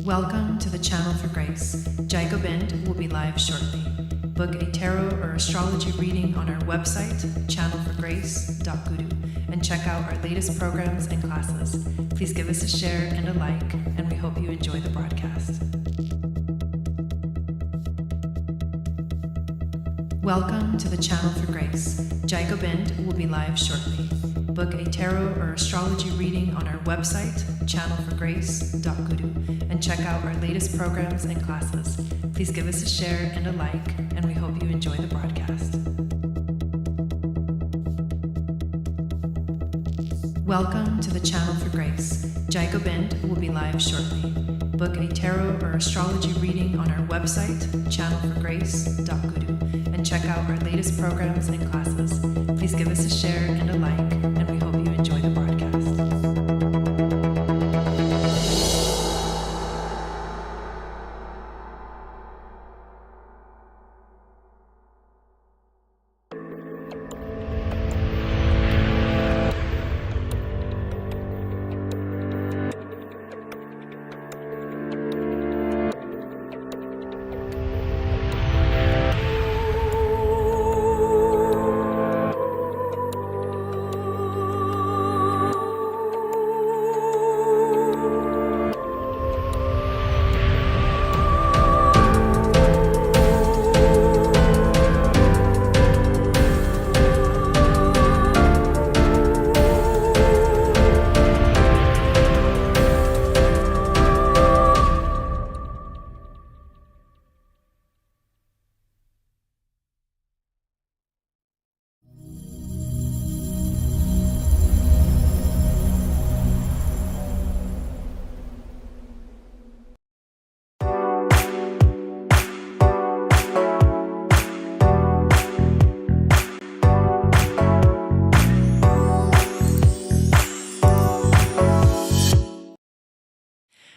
Welcome to the Channel for Grace. Gobind will be live shortly. Book a tarot or astrology reading on our website, channelforgrace.guru, and check out our latest programs and classes. Please give us a share and a like, and we hope you enjoy the broadcast. Welcome to the Channel for Grace. Gobind will be live shortly. Book a tarot or astrology reading on our website, channelforgrace.guru, and check out our latest programs and classes. Please give us a share and a like, and we hope you enjoy the broadcast. Welcome to the Channel for Grace. Gobind will be live shortly. Book a tarot or astrology reading on our website, channelforgrace.guru, and check out our latest programs and classes. Please give us a share and a like, and we hope you enjoy the broadcast.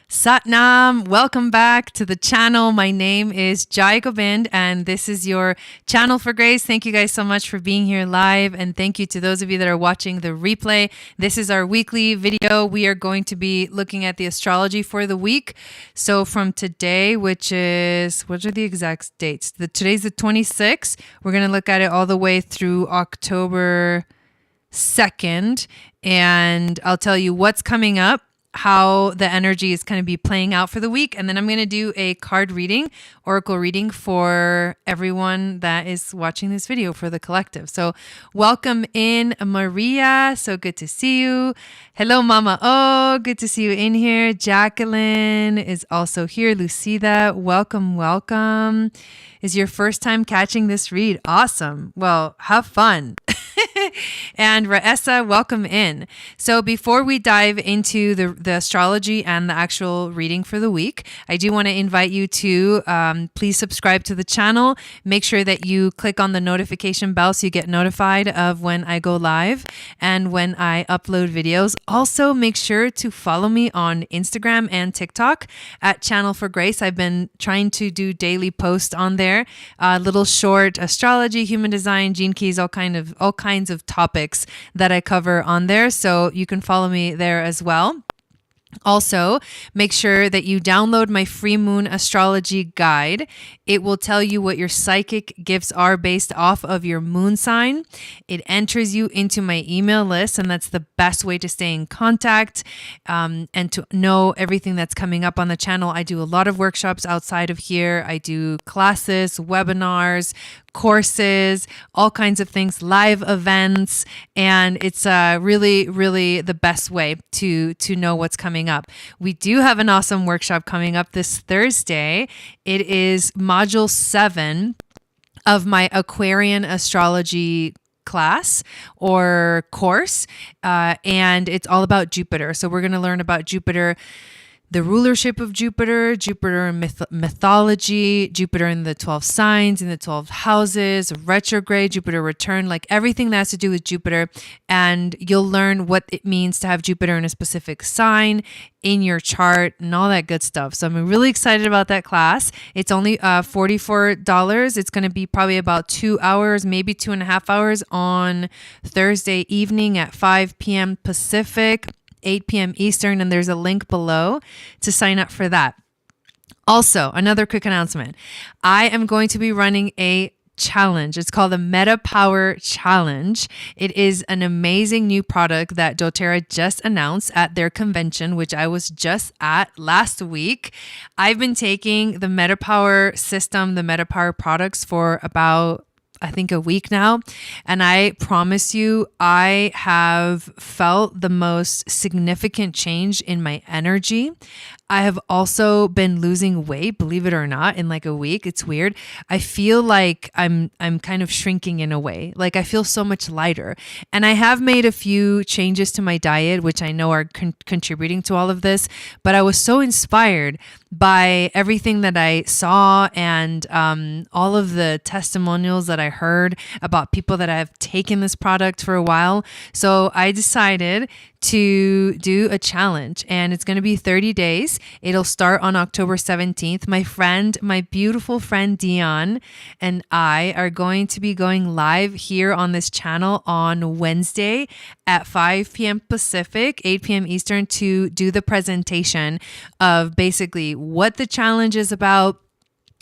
Satnam, welcome back to the channel. My name is Gobind, and this is your Channel for Grace. Thank you guys so much for being here live, and thank you to those of you that are watching the replay. This is our weekly video. We are going to be looking at the astrology for the week. So from today, which is, what are the exact dates? Today's the 26th. We're going to look at it all the way through October 2nd, and I'll tell you what's coming up, how the energy is going to be playing out for the week. And then I'm going to do a card reading, oracle reading for everyone that is watching this video, for the collective. So welcome in, Maria. So good to see you. Hello, Mama. Oh, good to see you in here. Jacqueline is also here. Lucida, welcome, welcome. Is your first time catching this read? Awesome. Well, have fun. And Raessa, welcome in. So before we dive into the astrology and the actual reading for the week, I do want to invite you to please subscribe to the channel. Make sure that you click on the notification bell so you get notified of when I go live and when I upload videos. Also, make sure to follow me on Instagram and TikTok at Channel for Grace. I've been trying to do daily posts on there, little short astrology, human design, gene keys, all kinds of topics that I cover on there. So you can follow me there as well. Also, make sure that you download my free moon astrology guide. It will tell you what your psychic gifts are based off of your moon sign. It enters you into my email list, and that's the best way to stay in contact and to know everything that's coming up on the channel. I do a lot of workshops outside of here. I do classes, webinars, courses, all kinds of things, live events, and it's really, really the best way to know what's coming up. We do have an awesome workshop coming up this Thursday. It is module 7 of my Aquarian astrology class or course, and it's all about Jupiter. So we're going to learn about Jupiter, the rulership of Jupiter, Jupiter in mythology, Jupiter in the 12 signs, in the 12 houses, retrograde, Jupiter return, like everything that has to do with Jupiter. And you'll learn what it means to have Jupiter in a specific sign in your chart and all that good stuff. So I'm really excited about that class. It's only $44. It's going to be probably about 2 hours, maybe 2.5 hours on Thursday evening at 5 p.m. Pacific. 8 p.m. Eastern, and there's a link below to sign up for that. Also, another quick announcement. I am going to be running a challenge. It's called the Meta Power Challenge. It is an amazing new product that doTERRA just announced at their convention, which I was just at last week. I've been taking the Meta Power system, the Meta Power products for about I think a week now. And I promise you, I have felt the most significant change in my energy. I have also been losing weight, believe it or not, in like a week. It's weird. I feel like I'm kind of shrinking in a way. Like I feel so much lighter. And I have made a few changes to my diet, which I know are contributing to all of this. But I was so inspired by everything that I saw and all of the testimonials that I heard about people that have taken this product for a while. So I decided to do a challenge, and it's going to be 30 days. It'll start on October 17th. My beautiful friend Dion and I are going to be going live here on this channel on Wednesday at 5 p.m. Pacific, 8 p.m. Eastern to do the presentation of basically what the challenge is about,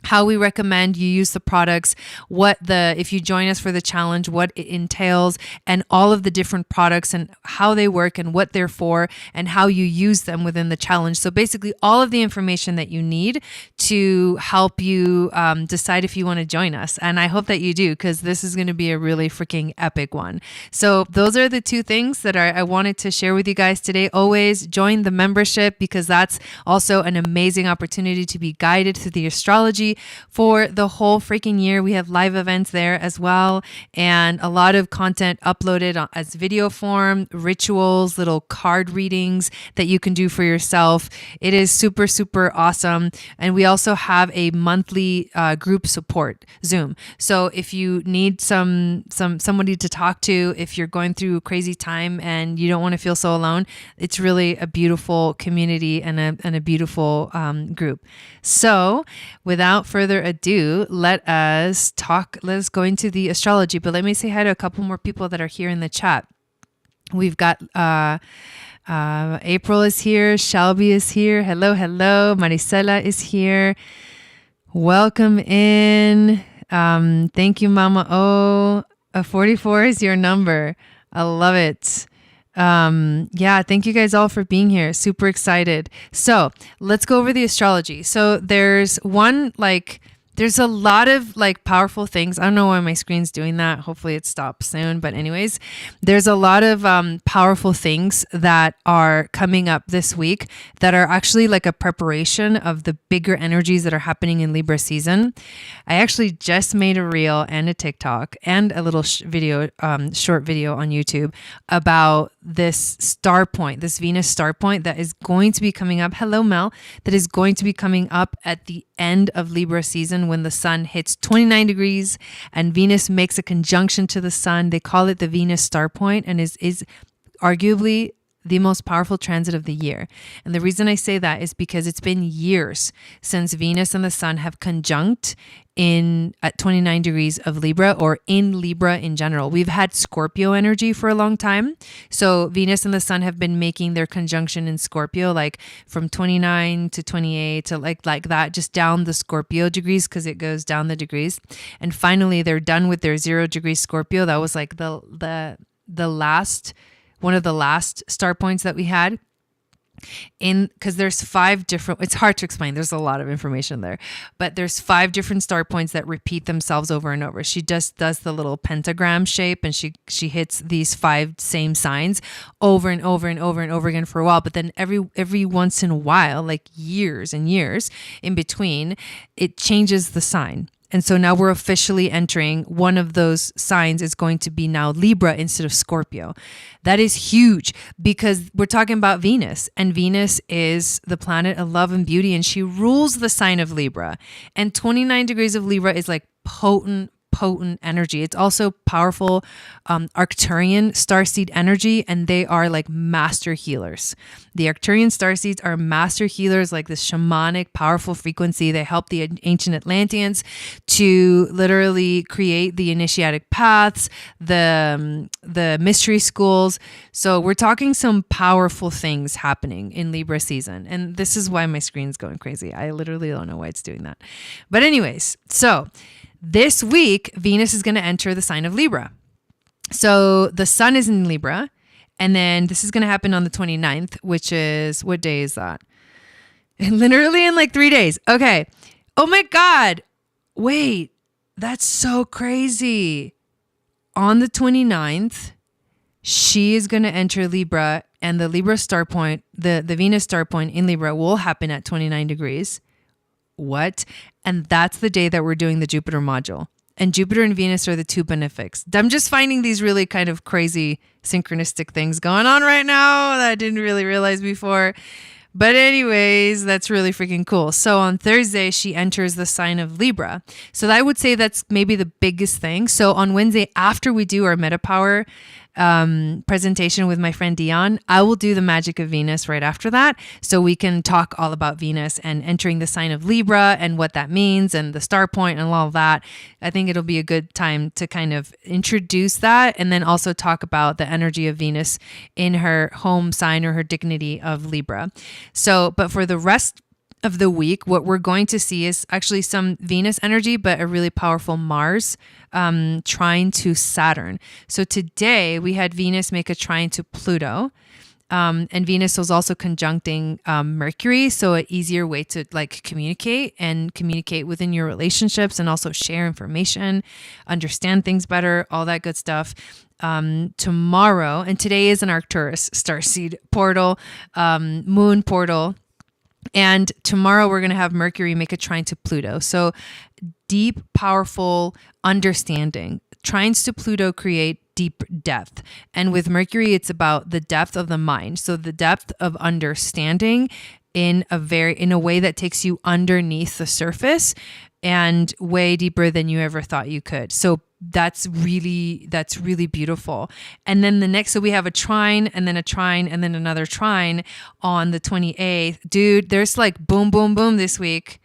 how we recommend you use the products, if you join us for the challenge, what it entails, and all of the different products and how they work and what they're for and how you use them within the challenge. So basically all of the information that you need to help you decide if you want to join us. And I hope that you do, because this is going to be a really freaking epic one. So those are the two things that I wanted to share with you guys today. Always join the membership, because that's also an amazing opportunity to be guided through the astrology for the whole freaking year. We have live events there as well, and a lot of content uploaded as video form, rituals, little card readings that you can do for yourself. It is super, super awesome. And we also have a monthly group support Zoom. So if you need somebody to talk to, if you're going through a crazy time and you don't want to feel so alone, it's really a beautiful community and a beautiful group. So without further ado, let us go into the astrology. But let me say hi to a couple more people that are here in the chat. We've got April is here. Shelby is here. Hello. Maricela is here. Welcome in. Thank you, Mama. Oh, 44 is your number. I love it. Thank you guys all for being here. Super excited. So let's go over the astrology. So there's a lot of powerful things. I don't know why my screen's doing that. Hopefully it stops soon. But anyways, there's a lot of powerful things that are coming up this week that are actually like a preparation of the bigger energies that are happening in Libra season. I actually just made a reel and a TikTok and a little short video on YouTube about this star point, this Venus star point that is going to be coming up. Hello, Mel. That is going to be coming up at the end of Libra season when the sun hits 29 degrees and Venus makes a conjunction to the sun. They call it the Venus star point, and is arguably the most powerful transit of the year. And the reason I say that is because it's been years since Venus and the sun have conjunct at 29 degrees of Libra, or in Libra in general. We've had Scorpio energy for a long time. So Venus and the sun have been making their conjunction in Scorpio, like from 29 to 28 to like that, just down the Scorpio degrees, because it goes down the degrees. And finally, they're done with their 0 degree Scorpio. That was like the last, one of the last star points that we had. Because there's 5 different, it's hard to explain, there's a lot of information there, but there's 5 different star points that repeat themselves over and over. She just does the little pentagram shape, and she hits these 5 same signs over and over and over and over again for a while. But then every once in a while, like years and years in between, it changes the sign. And so now we're officially entering one of those signs is going to be now Libra instead of Scorpio. That is huge, because we're talking about Venus, and Venus is the planet of love and beauty, and she rules the sign of Libra. And 29 degrees of Libra is like potent potent energy. It's also powerful Arcturian starseed energy, and they are like master healers. The Arcturian starseeds are master healers, like this shamanic, powerful frequency. They help the ancient Atlanteans to literally create the initiatic paths, the mystery schools. So we're talking some powerful things happening in Libra season. And this is why my screen's going crazy. I literally don't know why it's doing that. But anyways, so this week, Venus is going to enter the sign of Libra. So the sun is in Libra. And then this is going to happen on the 29th, which is, what day is that? Literally in like 3 days. Okay. Oh my God. Wait, that's so crazy. On the 29th, she is going to enter Libra, and the Libra star point, the Venus star point in Libra will happen at 29 degrees. What? And that's the day that we're doing the Jupiter module. And Jupiter and Venus are the two benefics. I'm just finding these really kind of crazy synchronistic things going on right now that I didn't really realize before. But anyways, that's really freaking cool. So on Thursday, she enters the sign of Libra. So I would say that's maybe the biggest thing. So on Wednesday, after we do our Meta Power presentation with my friend Dion, I will do the magic of Venus right after that. So we can talk all about Venus and entering the sign of Libra and what that means and the star point and all of that. I think it'll be a good time to kind of introduce that and then also talk about the energy of Venus in her home sign or her dignity of Libra. So, but for the rest of the week, what we're going to see is actually some Venus energy, but a really powerful Mars trine to Saturn. So today we had Venus make a trine to Pluto. And Venus was also conjuncting Mercury. So an easier way to like communicate within your relationships and also share information, understand things better, all that good stuff. Tomorrow, and today is an Arcturus starseed portal, moon portal. And tomorrow we're going to have Mercury make a trine to Pluto. So deep, powerful understanding. Trines to Pluto create deep depth. And with Mercury, it's about the depth of the mind. So the depth of understanding in a way that takes you underneath the surface and way deeper than you ever thought you could. So that's really beautiful. And then so we have a trine and then a trine and then another trine on the 28th. Dude, there's like boom, boom, boom this week.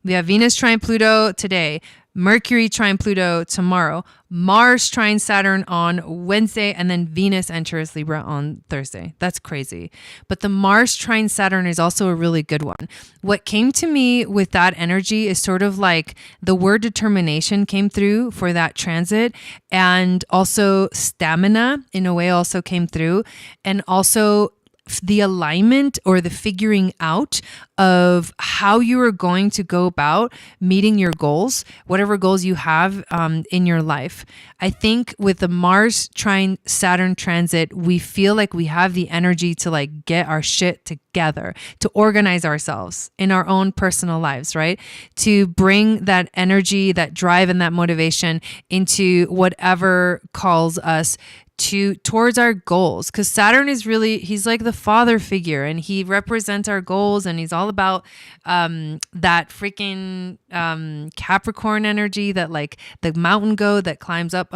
We have Venus trine Pluto today, Mercury trine Pluto tomorrow, Mars trine Saturn on Wednesday, and then Venus enters Libra on Thursday. That's crazy. But the Mars trine Saturn is also a really good one. What came to me with that energy is sort of like the word determination came through for that transit, and also stamina in a way also came through, and also the alignment or the figuring out of how you are going to go about meeting your goals, whatever goals you have in your life. I think with the Mars trine Saturn transit, we feel like we have the energy to like get our shit together, to organize ourselves in our own personal lives, right? To bring that energy, that drive, and that motivation into whatever calls us towards our goals, because Saturn is really, he's like the father figure, and he represents our goals, and he's all about that freaking Capricorn energy, that like the mountain goat that climbs up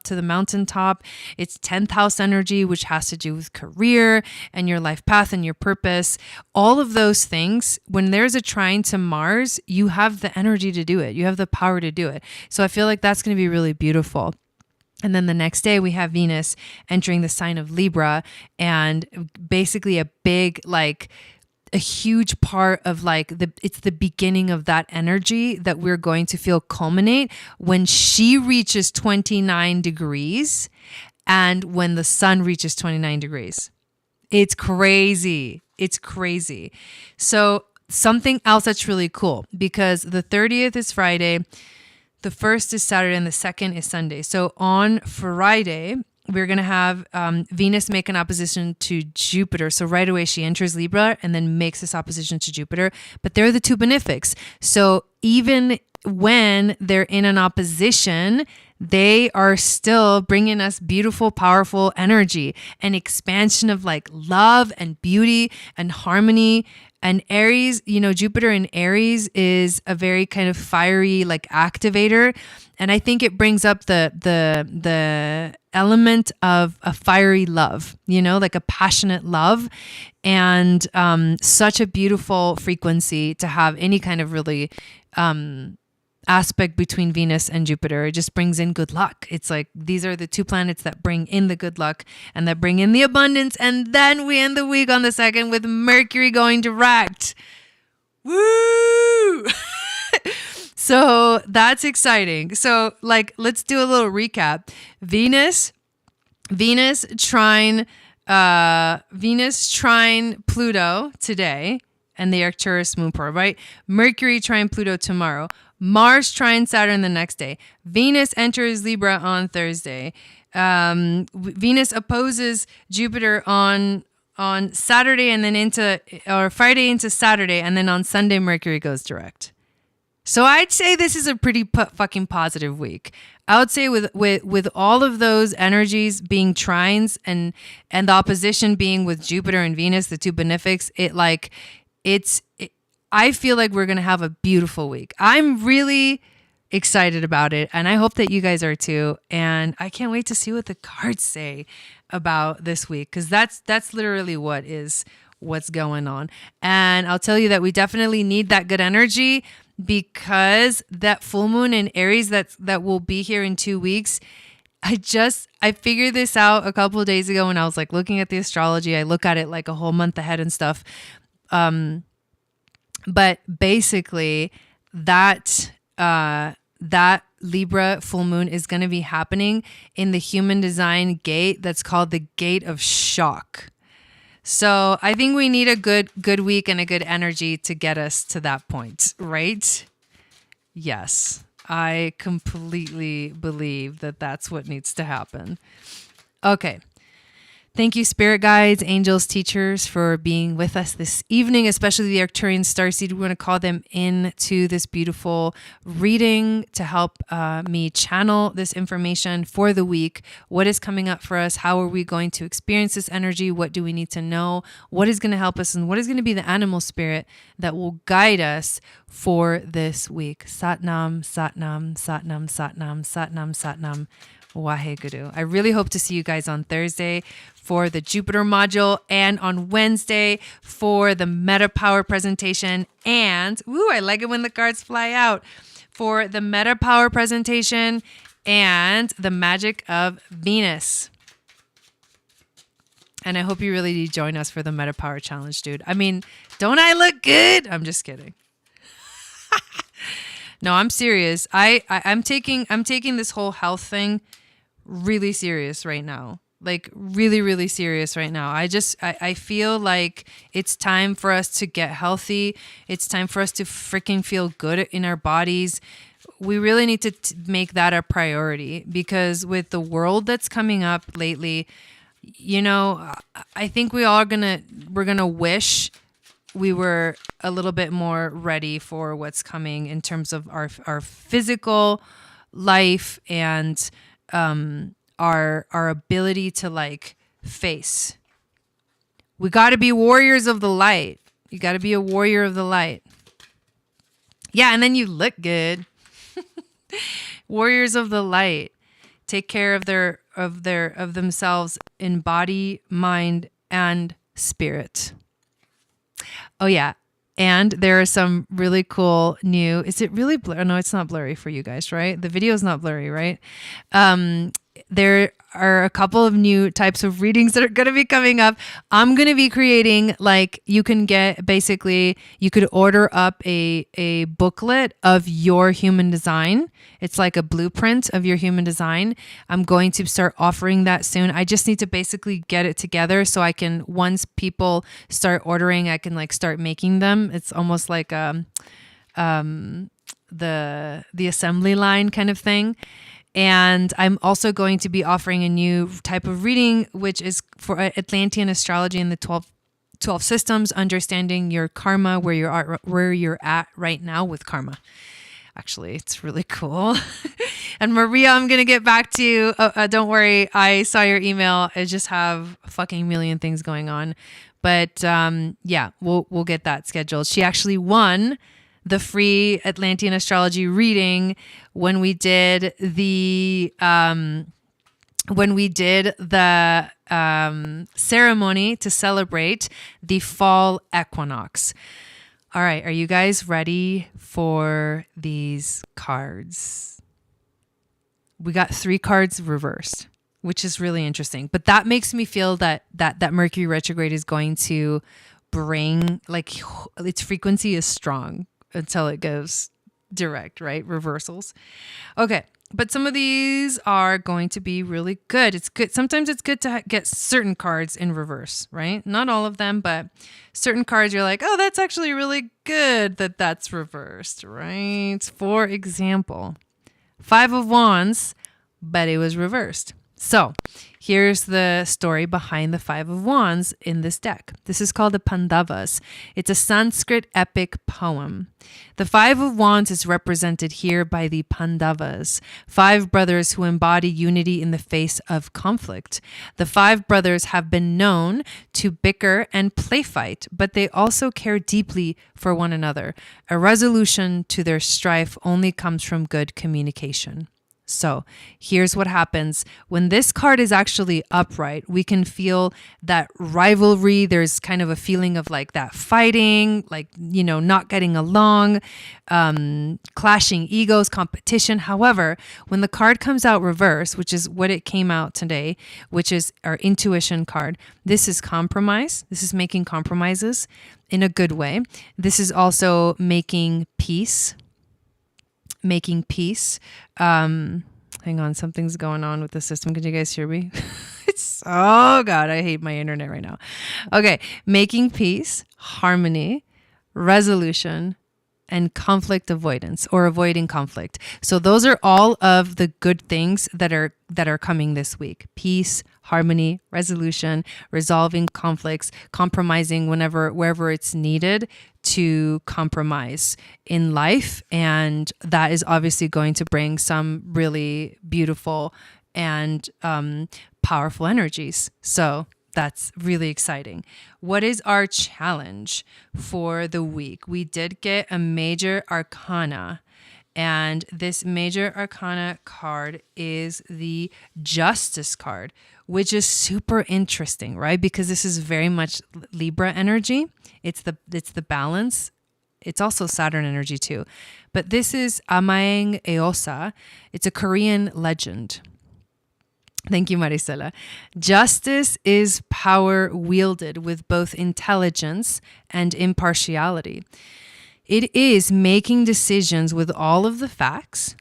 to the mountaintop. It's 10th house energy, which has to do with career and your life path and your purpose. All of those things, when there's a trine to Mars, you have the energy to do it. You have the power to do it. So I feel like that's going to be really beautiful. And then the next day we have Venus entering the sign of Libra, and basically a big, like a huge part of like it's the beginning of that energy that we're going to feel culminate when she reaches 29 degrees and when the sun reaches 29 degrees. It's crazy. It's crazy. So something else that's really cool, because the 30th is Friday, the 1st is Saturday, and the 2nd is Sunday. So on Friday, we're going to have Venus make an opposition to Jupiter. So right away, she enters Libra and then makes this opposition to Jupiter. But they're the two benefics. So even when they're in an opposition, they are still bringing us beautiful, powerful energy and expansion of like love and beauty and harmony And Aries, you know, Jupiter in Aries is a very kind of fiery, like, activator. And I think it brings up the element of a fiery love, you know, like a passionate love, and such a beautiful frequency to have any kind of really aspect between Venus and Jupiter. It just brings in good luck. It's like these are the two planets that bring in the good luck and that bring in the abundance. And then we end the week on the 2nd with Mercury going direct. Woo! So that's exciting. So, like, let's do a little recap. Venus trine Pluto today, and the Arcturus moon pearl, right? Mercury trine Pluto tomorrow. Mars trine Saturn the next day. Venus enters Libra on Thursday. Venus opposes Jupiter on Saturday and then Friday into Saturday, and then on Sunday Mercury goes direct. So I'd say this is a pretty fucking positive week. I would say with all of those energies being trines and the opposition being with Jupiter and Venus, the two benefics, I feel like we're going to have a beautiful week. I'm really excited about it, and I hope that you guys are too. And I can't wait to see what the cards say about this week, because that's literally what's going on. And I'll tell you that we definitely need that good energy, because that full moon in Aries that will be here in 2 weeks. I figured this out a couple of days ago when I was like looking at the astrology. I look at it like a whole month ahead and stuff. But basically that Libra full moon is going to be happening in the human design gate that's called the gate of shock. So I think we need a good week and a good energy to get us to that point, right? Yes, I completely believe that that's what needs to happen. Okay. Thank you, spirit guides, angels, teachers, for being with us this evening, especially the Arcturian starseed. We want to call them into this beautiful reading to help me channel this information for the week. What is coming up for us? How are we going to experience this energy? What do we need to know? What is going to help us? And what is going to be the animal spirit that will guide us for this week? Satnam, Satnam, Satnam, Satnam, Satnam, Satnam. Waheguru. I really hope to see you guys on Thursday for the Jupiter module, and on Wednesday for the Meta Power presentation. And, I like it when the cards fly out, for the Meta Power presentation and the Magic of Venus. And I hope you really do join us for the Meta Power Challenge, dude. I mean, don't I look good? I'm just kidding. No, I'm serious. I'm taking this whole health thing really serious right now. Like really, really serious right now. I feel like it's time for us to get healthy. It's time for us to freaking feel good in our bodies. We really need to make that a priority, because with the world that's coming up lately, you know, I think we're gonna wish we were a little bit more ready for what's coming in terms of our physical life and our ability to like face. We got to be warriors of the light. You got to be a warrior of the light. Yeah, and then you look good. Warriors of the light take care of themselves in body, mind, and spirit. Oh yeah. And there are some really cool new, is it really blurry? No, it's not blurry for you guys, right? The video is not blurry, right? There are a couple of new types of readings that are going to be coming up. I'm going to be creating, like, you could order up a booklet of your human design. It's like a blueprint of your human design. I'm going to start offering that soon. I just need to basically get it together so I can, once people start ordering, I can like start making them. It's almost like the assembly line kind of thing. And I'm also going to be offering a new type of reading, which is for Atlantean astrology and the 12 systems, understanding your karma, where you're at right now with karma. Actually, it's really cool. And Maria, I'm going to get back to you. Don't worry. I saw your email. I just have a fucking million things going on. But yeah, we'll get that scheduled. She actually won the free Atlantean astrology reading when we did the ceremony to celebrate the fall equinox. All right, are you guys ready for these cards? We got 3 cards reversed, which is really interesting. But that makes me feel that Mercury retrograde is going to bring, like, its frequency is strong until it goes direct, right? Reversals. Okay. But some of these are going to be really good. It's good. Sometimes it's good to get certain cards in reverse, right? Not all of them, but certain cards you're like, oh, that's actually really good that that's reversed, right? For example, 5 of Wands, but it was reversed. So here's the story behind the 5 of Wands in this deck. This is called the Pandavas. It's a Sanskrit epic poem. The 5 of Wands is represented here by the Pandavas, 5 brothers who embody unity in the face of conflict. The 5 brothers have been known to bicker and play fight, but they also care deeply for one another. A resolution to their strife only comes from good communication. So here's what happens when this card is actually upright. We can feel that rivalry. There's kind of a feeling of like that fighting, like, you know, not getting along, clashing egos, competition. However, when the card comes out reverse, which is what it came out today, which is our intuition card, this is compromise. This is making compromises in a good way. This is also making peace. Hang on, something's going on with the system. Can you guys hear me? Oh God, I hate my internet right now. Okay, making peace, harmony, resolution, and conflict avoidance, or avoiding conflict. So those are all of the good things that are coming this week. Peace, harmony, resolution, resolving conflicts, compromising wherever it's needed to compromise in life. And that is obviously going to bring some really beautiful and powerful energies. So that's really exciting. What is our challenge for the week? We did get a major arcana, and this major arcana card is the Justice card, which is super interesting, right? Because this is very much Libra energy. It's the balance. It's also Saturn energy too. But this is Amaeng Eosa. It's a Korean legend. Thank you, Maricela. Justice is power wielded with both intelligence and impartiality. It is making decisions with all of the facts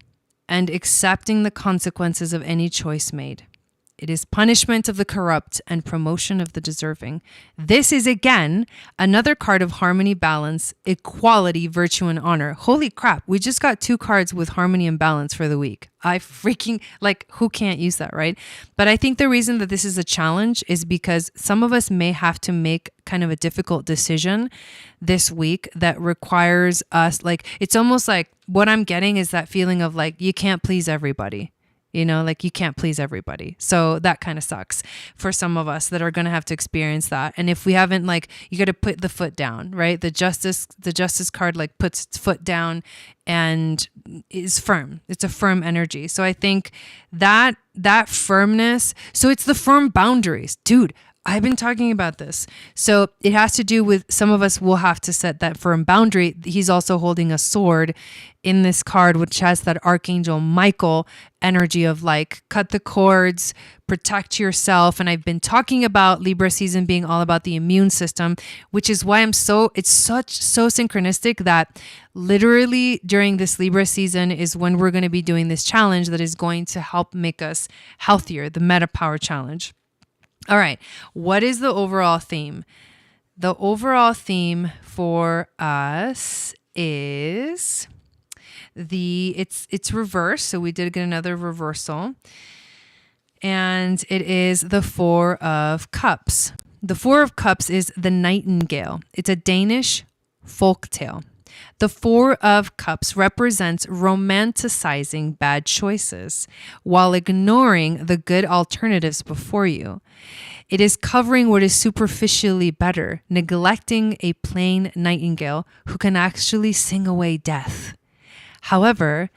and accepting the consequences of any choice made. It is punishment of the corrupt and promotion of the deserving. This is, again, another card of harmony, balance, equality, virtue, and honor. Holy crap, we just got 2 cards with harmony and balance for the week. I freaking, like, who can't use that, right? But I think the reason that this is a challenge is because some of us may have to make kind of a difficult decision this week that requires us, like, it's almost like what I'm getting is that feeling of like, you can't please everybody. You know, like you can't please everybody. So that kind of sucks for some of us that are going to have to experience that. And if we haven't, like, you got to put the foot down, right? The justice card, like, puts its foot down and is firm. It's a firm energy. So I think that firmness, so it's the firm boundaries, dude. I've been talking about this. So it has to do with some of us will have to set that firm boundary. He's also holding a sword in this card, which has that Archangel Michael energy of like, cut the cords, protect yourself. And I've been talking about Libra season being all about the immune system, which is why it's so synchronistic that literally during this Libra season is when we're going to be doing this challenge that is going to help make us healthier, the Meta Power Challenge. All right. What is the overall theme? The overall theme for us is it's reverse. So we did get another reversal. And it is the 4 of Cups. The 4 of Cups is the Nightingale. It's a Danish folk tale. The Four of Cups represents romanticizing bad choices while ignoring the good alternatives before you. It is covering what is superficially better, neglecting a plain nightingale who can actually sing away death. However,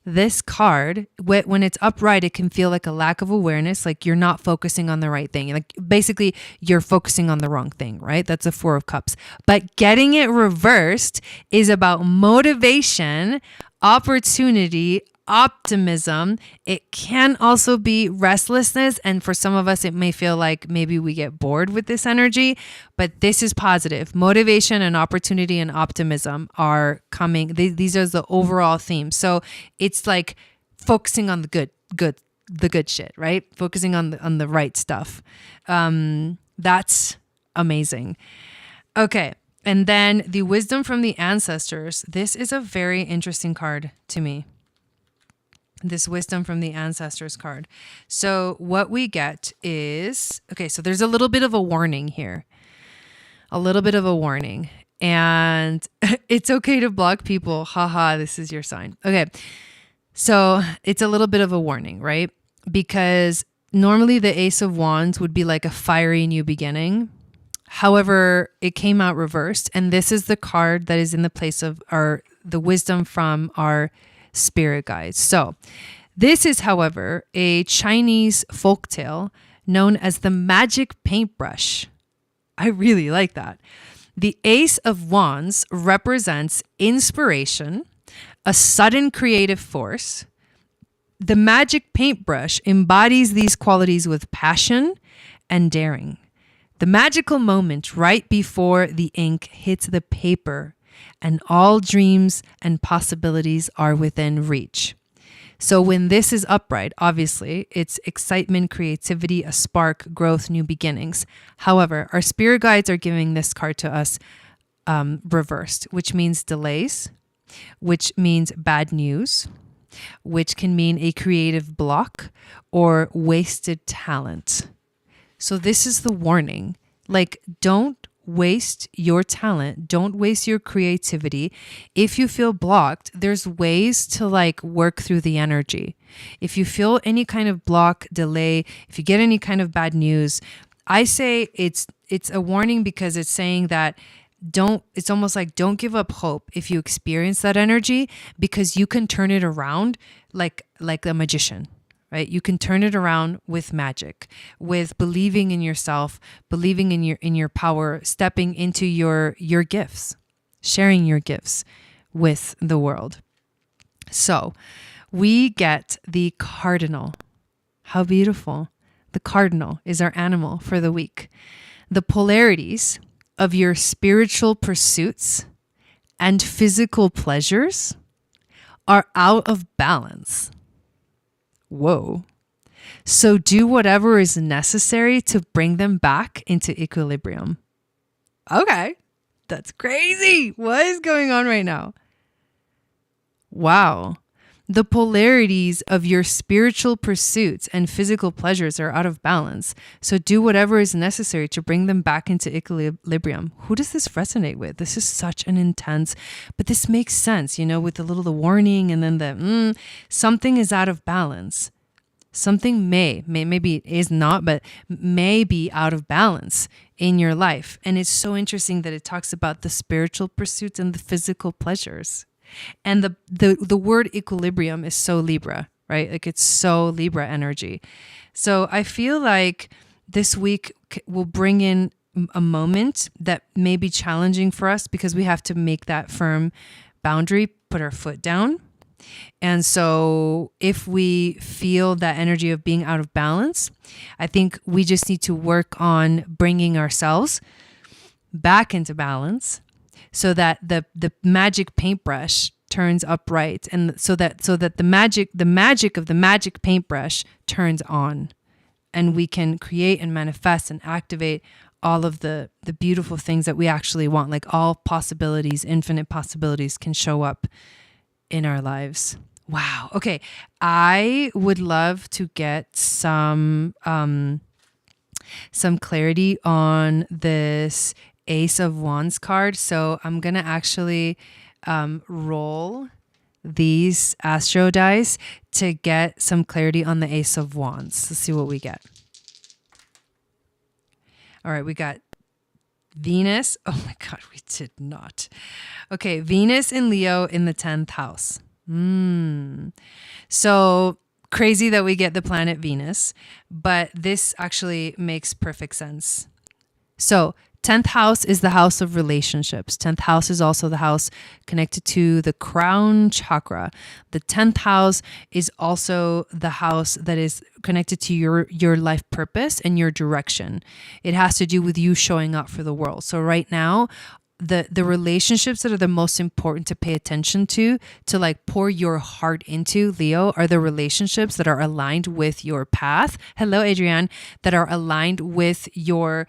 this card, when it's upright, it can feel like a lack of awareness, like you're not focusing on the right thing. Like basically you're focusing on the wrong thing, right? That's a Four of Cups. But getting it reversed is about motivation, opportunity, optimism. It can also be restlessness. And for some of us, it may feel like maybe we get bored with this energy, but this is positive. Motivation and opportunity and optimism are coming. These are the overall themes. So it's like focusing on the good shit, right? Focusing on the right stuff. That's amazing. Okay. And then the wisdom from the ancestors. This is a very interesting card to me. This wisdom from the ancestors card. So what we get is, okay, so there's a little bit of a warning here. A little bit of a warning. And it's okay to block people. Haha, this is your sign. Okay. So it's a little bit of a warning, right? Because normally the Ace of Wands would be like a fiery new beginning. However, it came out reversed. And this is the card that is in the place of the wisdom from our spirit guides. So this is, however, a Chinese folktale known as the magic paintbrush. I really like that. The Ace of Wands represents inspiration, a sudden creative force. The magic paintbrush embodies these qualities with passion and daring. The magical moment right before the ink hits the paper and all dreams and possibilities are within reach. So when this is upright, obviously, it's excitement, creativity, a spark, growth, new beginnings. However, our spirit guides are giving this card to us reversed, which means delays, which means bad news, which can mean a creative block or wasted talent. So this is the warning. Like, don't waste your talent. Don't waste your creativity. If you feel blocked, there's ways to like work through the energy. If you feel any kind of block, delay, if you get any kind of bad news, I say it's a warning because it's saying that it's almost like don't give up hope if you experience that energy, because you can turn it around like a magician. Right? You can turn it around with magic, with believing in yourself, believing in your power, stepping into your gifts, sharing your gifts with the world. So we get the cardinal. How beautiful. The cardinal is our animal for the week. The polarities of your spiritual pursuits and physical pleasures are out of balance. Whoa. So do whatever is necessary to bring them back into equilibrium. Okay. That's crazy. What is going on right now? Wow. The polarities of your spiritual pursuits and physical pleasures are out of balance. So do whatever is necessary to bring them back into equilibrium. Who does this resonate with? This is such an intense, but this makes sense, with the warning and then the something is out of balance. Something maybe it is not, but may be out of balance in your life. And it's so interesting that it talks about the spiritual pursuits and the physical pleasures. And the word equilibrium is so Libra, right? Like it's so Libra energy. So I feel like this week will bring in a moment that may be challenging for us because we have to make that firm boundary, put our foot down. And so if we feel that energy of being out of balance, I think we just need to work on bringing ourselves back into balance, so that the magic paintbrush turns upright, and so that the magic of the magic paintbrush turns on, and we can create and manifest and activate all of the beautiful things that we actually want. Like all possibilities, infinite possibilities can show up in our lives. Wow. Okay. I would love to get some clarity on this Ace of Wands card. So I'm going to actually roll these astro dice to get some clarity on the Ace of Wands. Let's see what we get. All right, we got Venus. Oh my God, we did not. Okay, Venus in Leo in the 10th house. So crazy that we get the planet Venus, but this actually makes perfect sense. So 10th house is the house of relationships. 10th house is also the house connected to the crown chakra. The 10th house is also the house that is connected to your life purpose and your direction. It has to do with you showing up for the world. So right now, the relationships that are the most important to pay attention to like pour your heart into, Leo, are the relationships that are aligned with your path. Hello, Adrienne, that are aligned with your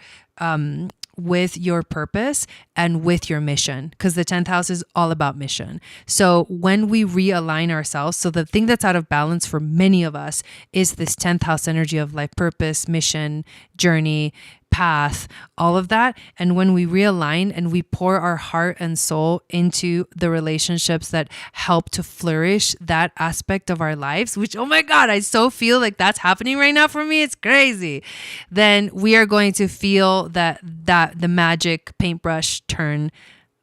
purpose and with your mission, because the 10th house is all about mission. So when we realign ourselves, so the thing that's out of balance for many of us is this 10th house energy of life purpose, mission, journey, path, all of that. And when we realign and we pour our heart and soul into the relationships that help to flourish that aspect of our lives, which, oh my God, I so feel like that's happening right now for me. It's crazy. Then we are going to feel that the magic paintbrush turn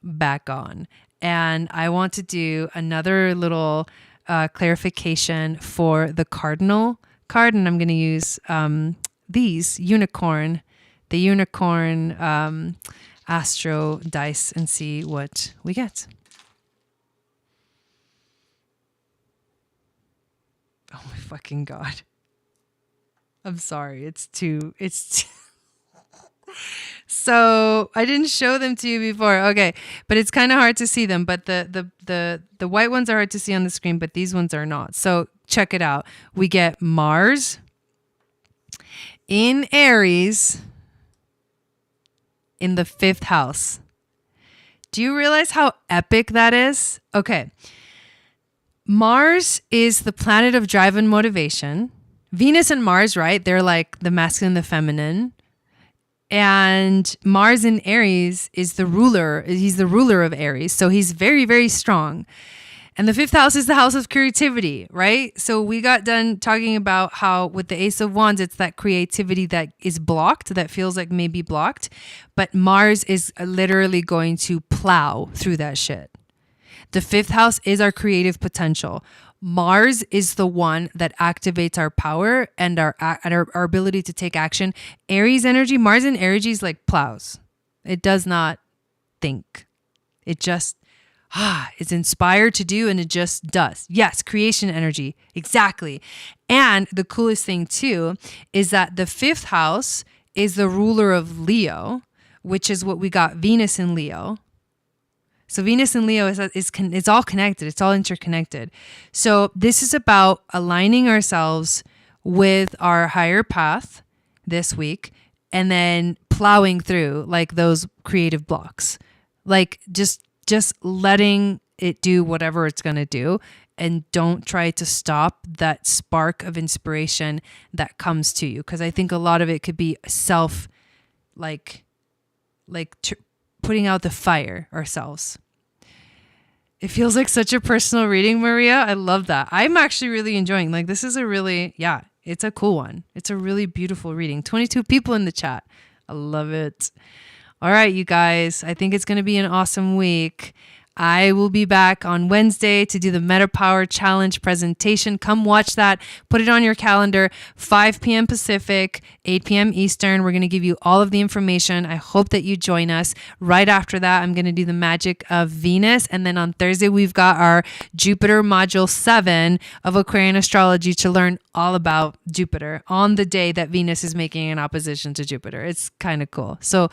back on. And I want to do another little clarification for the cardinal card. And I'm going to use these the unicorn astro dice and see what we get. Oh my fucking God. I'm sorry. It's too So I didn't show them to you before. Okay. But it's kind of hard to see them, but the white ones are hard to see on the screen, but these ones are not. So check it out. We get Mars in Aries in the 5th house. Do you realize how epic that is? Okay. Mars is the planet of drive and motivation. Venus and Mars, right? They're like the masculine, the feminine. And Mars in Aries is the ruler. He's the ruler of Aries. So he's very, very strong. And the 5th house is the house of creativity, right? So we got done talking about how with the Ace of Wands, it's that creativity that is blocked, that feels like maybe blocked. But Mars is literally going to plow through that shit. The 5th house is our creative potential. Mars is the one that activates our power and our ability to take action. Aries energy, Mars in Aries is like plows. It does not think. It just it's inspired to do, and it just does. Yes, creation energy. Exactly. And the coolest thing too is that the 5th house is the ruler of Leo, which is what we got Venus in Leo. So Venus and Leo is it's all connected. It's all interconnected. So this is about aligning ourselves with our higher path this week and then plowing through like those creative blocks. Like just letting it do whatever it's going to do, and don't try to stop that spark of inspiration that comes to you. Because I think a lot of it could be putting out the fire ourselves. It feels like such a personal reading, Maria. I love that. I'm actually really enjoying, like, this is a really, it's a cool one. It's a really beautiful reading. 22 people in the chat. I love it. All right, you guys, I think it's going to be an awesome week. I will be back on Wednesday to do the Meta Power Challenge presentation. Come watch that. Put it on your calendar. 5 p.m. Pacific, 8 p.m. Eastern. We're going to give you all of the information. I hope that you join us. Right after that, I'm going to do the magic of Venus. And then on Thursday, we've got our Jupiter Module 7 of Aquarian Astrology to learn all about Jupiter on the day that Venus is making an opposition to Jupiter. It's kind of cool. So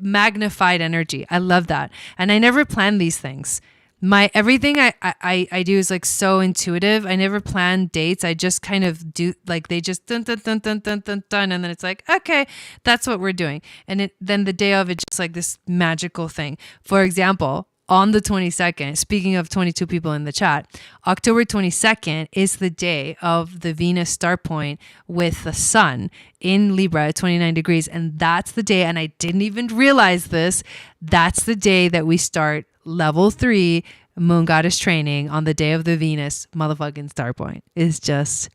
magnified energy. I love that. And I never plan these things. Everything I do is like so intuitive. I never plan dates. I just kind of do, like, they just dun dun dun dun dun dun dun, and then it's like, okay, that's what we're doing. And then the day of, it's just like this magical thing. For example, on the 22nd, speaking of 22 people in the chat, October 22nd is the day of the Venus star point with the sun in Libra at 29 degrees. And that's the day, and I didn't even realize this, that's the day that we start level 3 Moon Goddess training on the day of the Venus motherfucking star point is just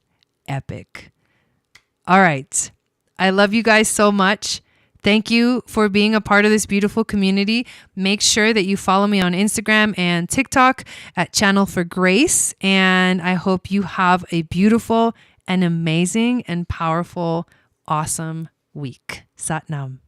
epic. All right. I love you guys so much. Thank you for being a part of this beautiful community. Make sure that you follow me on Instagram and TikTok at Channel for Grace. And I hope you have a beautiful and amazing and powerful, awesome week. Sat Nam.